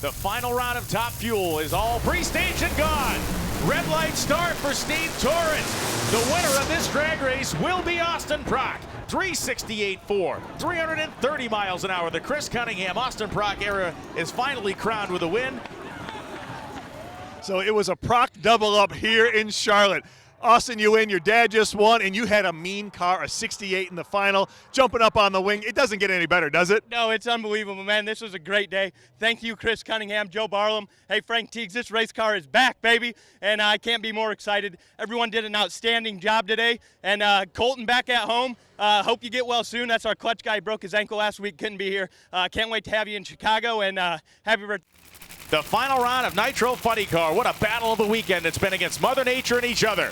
The final round of Top Fuel is all pre-staged and gone. Red light start for Steve Torrance. The winner of this drag race will be Austin Prock. 368.4, 330 miles an hour. The Chris Cunningham Austin Prock era is finally crowned with a win. So it was a Prock double up here in Charlotte. Austin, you win, your dad just won, and you had a mean car, a 68 in the final, jumping up on the wing. It doesn't get any better, does it? No, it's unbelievable, man. This was a great day. Thank you, Chris Cunningham, Joe Barlam. Hey, Frank Teagues, this race car is back, baby, and I can't be more excited. Everyone did an outstanding job today, and Colton back at home. Hope you get well soon. That's our clutch guy. He broke his ankle last week, couldn't be here. Can't wait to have you in Chicago, and happy birthday. The final round of Nitro Funny Car. What a battle of the weekend it's been against Mother Nature and each other.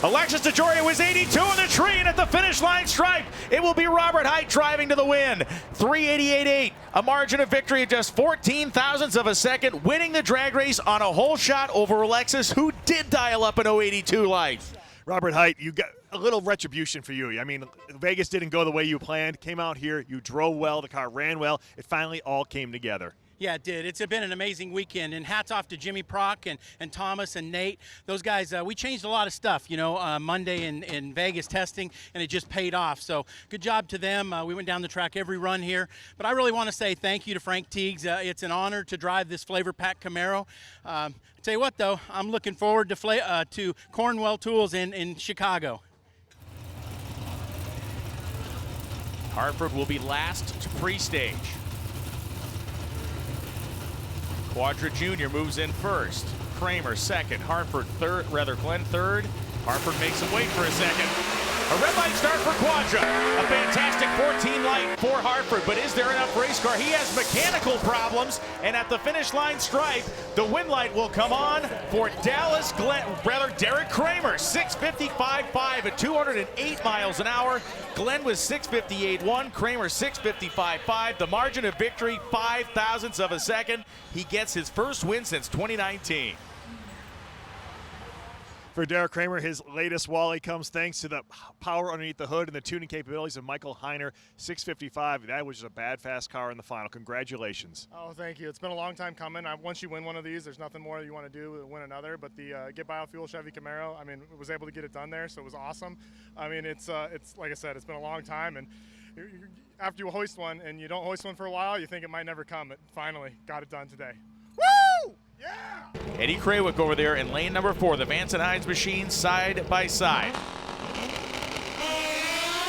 Alexis DeJoria was 82 in the tree, and at the finish line stripe, it will be Robert Hight driving to the win. 388.8, a margin of victory of just 14 thousandths of a second, winning the drag race on a whole shot over Alexis, who did dial up an 082 light. Robert Hight, you got a little retribution for you. I mean, Vegas didn't go the way you planned. Came out here, you drove well, the car ran well. It finally all came together. Yeah, it did. It's been an amazing weekend, and hats off to Jimmy Prock and Thomas and Nate. Those guys, we changed a lot of stuff, you know, Monday in Vegas testing, and it just paid off. So good job to them. We went down the track every run here. But I really want to say thank you to Frank Teagues. It's an honor to drive this Flavor Pack Camaro. I tell you what, though, I'm looking forward to Cornwell Tools in Chicago. Hartford will be last to pre-stage. Quadra Jr. moves in first. Kramer second. Hartford third, Glenn third. Hartford makes him wait for a second. A red light start for Quadra. A fantastic 14 light for Hartford, but is there enough race car? He has mechanical problems, and at the finish line stripe, the win light will come on for Deric Kramer. 655.5 at 208 miles an hour. Glenn was 658.1, Kramer 655.5. The margin of victory, 5 thousandths of a second. He gets his first win since 2019. For Deric Kramer, his latest Wally comes thanks to the power underneath the hood and the tuning capabilities of Michael Heiner. 655. That was just a bad, fast car in the final. Congratulations. Oh, thank you. It's been a long time coming. Once you win one of these, there's nothing more you want to do than win another. But the Get Biofuel Chevy Camaro, I mean, was able to get it done there, so it was awesome. I mean, it's like I said, it's been a long time, and after you hoist one and you don't hoist one for a while, you think it might never come. But finally, got it done today. Woo! Yeah! Eddie Krawick over there in lane number 4. The Vance & Hines machines side by side.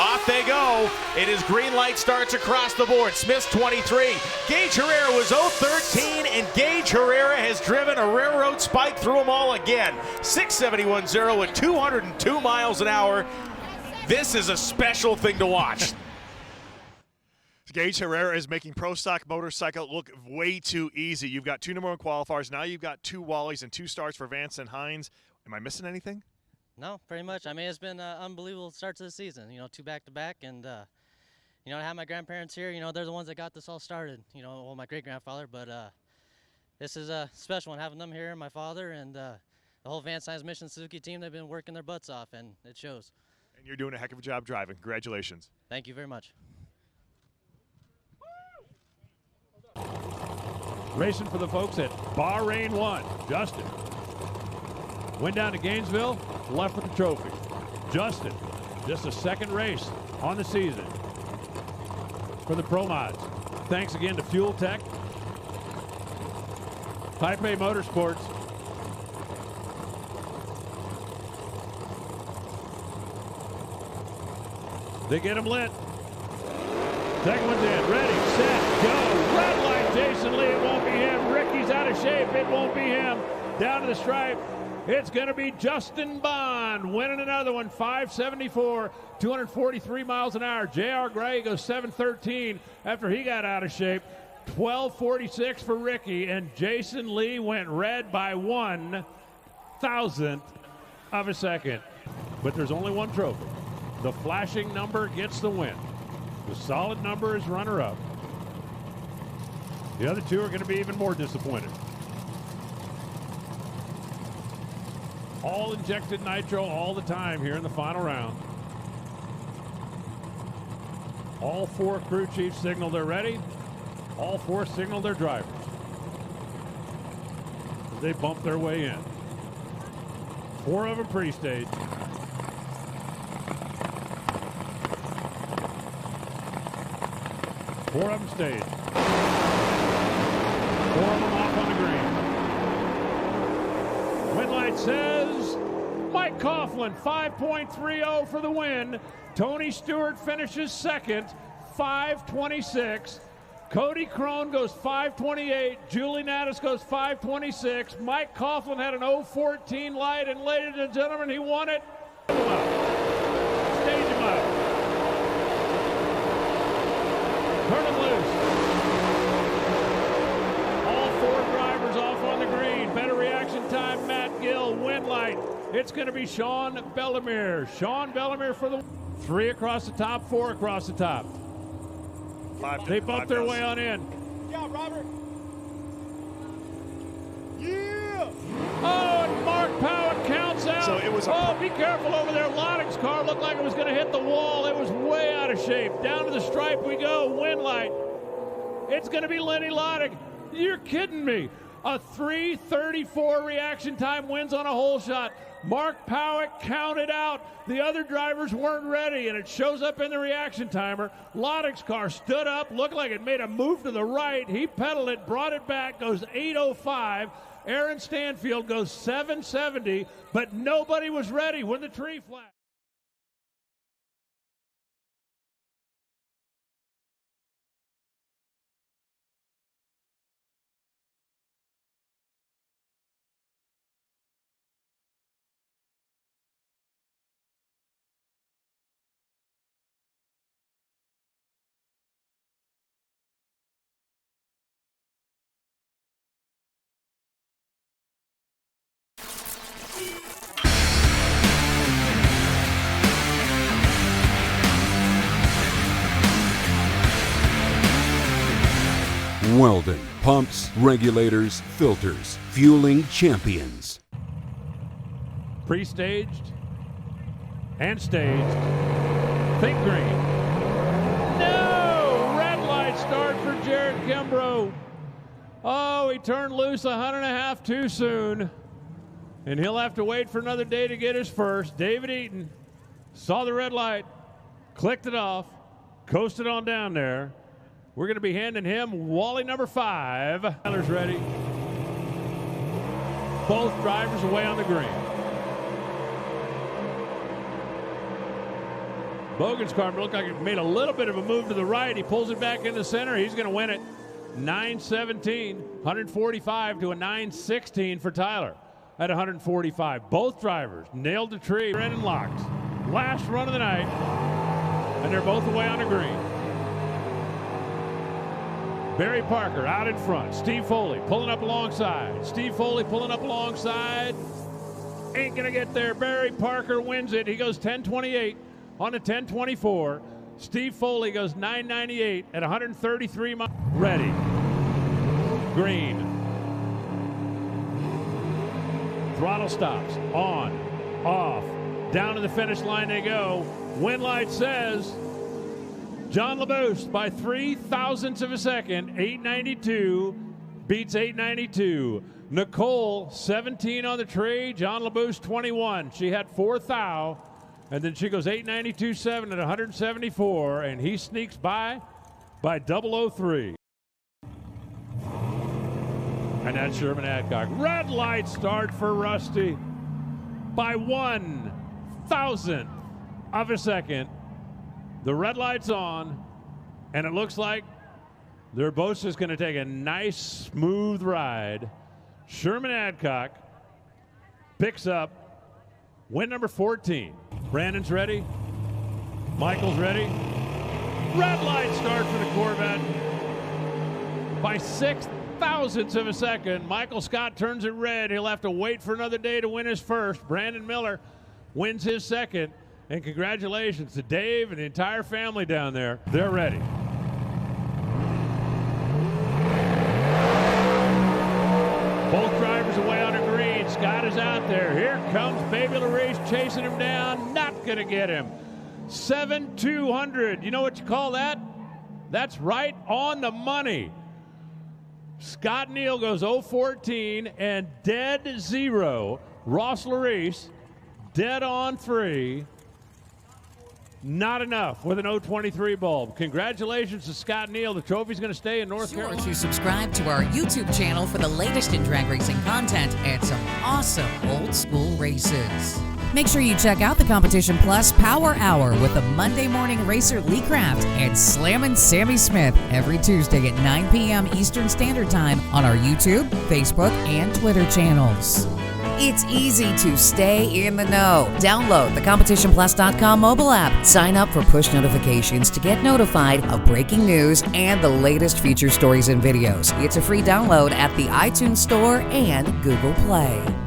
Off they go. It is green light starts across the board. Smith's 23. Gaige Herrera was 013, and Gaige Herrera has driven a railroad spike through them all again. 671.0 at 202 miles an hour. This is a special thing to watch. Gaige Herrera is making Pro Stock Motorcycle look way too easy. You've got 2 number 1 qualifiers. Now you've got 2 Wallies and 2 starts for Vance and Hines. Am I missing anything? No, pretty much. I mean, it's been an unbelievable start to the season. You know, 2 back-to-back, and you know, I have my grandparents here. You know, they're the ones that got this all started. You know, well, my great-grandfather, but this is a special one having them here, my father, and the whole Vance Hines Mission Suzuki team. They've been working their butts off, and it shows. And you're doing a heck of a job driving. Congratulations. Thank you very much. Racing for the folks at Bahrain 1, Justin. Went down to Gainesville, left with the trophy. Justin, just a second race on the season for the Pro Mods. Thanks again to Fuel Tech, Type A Motorsports, they get them lit. Second one's in, ready, set, go. Red light, Jason Lee, it won't be him. Ricky's out of shape, it won't be him. Down to the stripe, it's gonna be Justin Bond winning another one, 574, 243 miles an hour. J.R. Gray goes 713 after he got out of shape. 1246 for Ricky, and Jason Lee went red by 1 thousandth of a second. But there's only one trophy. The flashing number gets the win. The solid number is runner-up. The other 2 are going to be even more disappointed. All injected nitro all the time here in the final round. All 4 crew chiefs signal they're ready. All four signal their drivers as they bump their way in. Four of them pre-staged. Four of them staged. Four of them off on the green. Win light says Mike Coughlin, 5.30 for the win. Tony Stewart finishes second, 5.26. Cody Crone goes 5.28. Julie Natus goes 5.26. Mike Coughlin had an 0.14 light, and ladies and gentlemen, he won it. Stage him up. Turn him loose. All four drivers off on the green. Better reaction time, Matt Gill. Win light. It's going to be Sean Bellemere. Sean Bellemere for the 3 across the top, 4 across the top. They bump their way on in. Yeah, Robert. Yeah! Oh, and Mark Powitt counts out. So it was be careful over there. Lottick's car looked like it was going to hit the wall. It was way out of shape. Down to the stripe we go. Win light. It's going to be Lenny Lottick. You're kidding me. A 3:34 reaction time wins on a hole shot. Mark Powitt counted out. The other drivers weren't ready, and it shows up in the reaction timer. Lottick's car stood up, looked like it made a move to the right. He pedaled it, brought it back, goes 8:05. Aaron Stanfield goes 7:70, but nobody was ready when the tree flapped. Weldon, pumps, regulators, filters, fueling champions. Pre-staged and staged. Think green. No! Red light start for Jared Kimbrough. Oh, he turned loose 100.5 too soon. And he'll have to wait for another day to get his first. David Eaton saw the red light, clicked it off, coasted on down there. We're going to be handing him Wally number 5. Tyler's ready. Both drivers away on the green. Bogan's car looked like it made a little bit of a move to the right. He pulls it back in the center. He's going to win it. 9:17, 145 to a 9:16 for Tyler at 145. Both drivers nailed the tree, in and locked. Last run of the night, and they're both away on the green. Barry Parker out in front. Steve Foley pulling up alongside. Steve Foley pulling up alongside. Ain't going to get there. Barry Parker wins it. He goes 10:28 on a 10:24. Steve Foley goes 9:98 at 133 miles. Ready. Green. Throttle stops. On. Off. Down to the finish line they go. Win light says John LaBoost by 0.03 of a second. 892 beats 892. Nicole 17 on the tree. John LaBoost 21. She had 4 thou. And then she goes 892.7 at 174. And he sneaks by 003. And that's Sherman Adcock. Red light start for Rusty by 1,000th of a second. The red light's on, and it looks like they're both just going to take a nice, smooth ride. Sherman Adcock picks up win number 14. Brandon's ready. Michael's ready. Red light start for the Corvette by 6,000ths of a second. Michael Scott turns it red. He'll have to wait for another day to win his first. Brandon Miller wins his second. And congratulations to Dave and the entire family down there. They're ready. Both drivers away on a green. Scott is out there. Here comes Baby LaRace chasing him down. Not going to get him. 7,200. You know what you call that? That's right on the money. Scott Neal goes 0-14 and dead 0. Ross Larice dead on 3. Not enough with an 0-23 bulb. Congratulations to Scott Neal. The trophy's going to stay in North Carolina. Sure to subscribe to our YouTube channel for the latest in drag racing content and some awesome old school races. Make sure you check out the Competition Plus Power Hour with the Monday morning racer Lee Craft and Slammin' Sammy Smith every Tuesday at 9 p.m. Eastern Standard Time on our YouTube, Facebook, and Twitter channels. It's easy to stay in the know. Download the CompetitionPlus.com mobile app. Sign up for push notifications to get notified of breaking news and the latest feature stories and videos. It's a free download at the iTunes Store and Google Play.